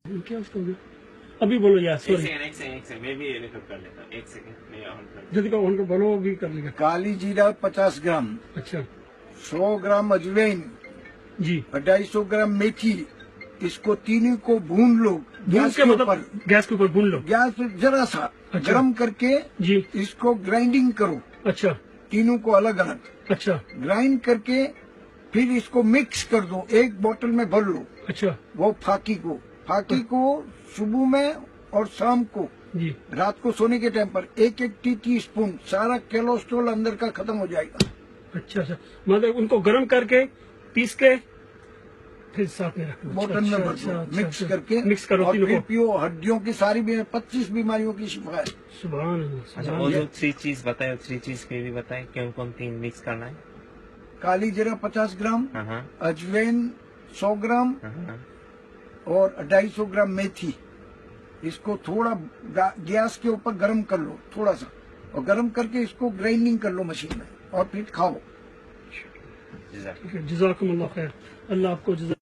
کیا اس کو ابھی بولو یار سوری ایک سیکنڈ میں بھی ریکارڈ کر لیتا ہوں. ایک سیکنڈ میں آن کر جلدی کو ان کو بولو ابھی کر لے گا. کالی جیرا 50 گرام، اچھا 100 گرام اجوین، جی 250 گرام میتھی. اس کو تینوں کو بھون لو بھون گیس کے کے مطلب اوپر. گیس کے اوپر بھون لو. گیس پہ ذرا سا اچھا. گرم کر کے جی اس کو گرائنڈنگ کرو، اچھا تینوں کو الگ الگ اچھا گرائنڈ کر کے پھر اس کو مکس کر دو، ایک بوتل میں بھر لو. اچھا وہ پھاکی کو صبح میں اور شام کو، جی رات کو سونے کے ٹائم پر ایک ٹی اسپون، سارا کیلوسٹرول اندر کا ختم ہو جائے گا. اچھا اچھا مطلب ان کو گرم کر کے پیس کے پھر ساتھ میں رکھنا. بوتل میں بھر دو مکس کر کے، مکس کرو اور تینوں پھر کو. پیو. ہڈیوں کی ساری 25 بیماریوں کی شفا ہے. سبحان اللہ اچھا سبحان وہ اللہ. جو 3 چیز بتائے 3 چیز کے بھی بتائیں کون 3 مکس کرنا ہے. کالی جیرا 50 گرام، ہاں ہاں اجوین 100 گرام ہاں اور 250 گرام میتھی. اس کو تھوڑا گیس کے اوپر گرم کر لو تھوڑا سا، اور گرم کر کے اس کو گرائنڈنگ کر لو مشین میں، اور پھر کھاؤ. جزاک ٹھیک ہے جزاکم اللہ خیر. اللہ آپ کو جزاک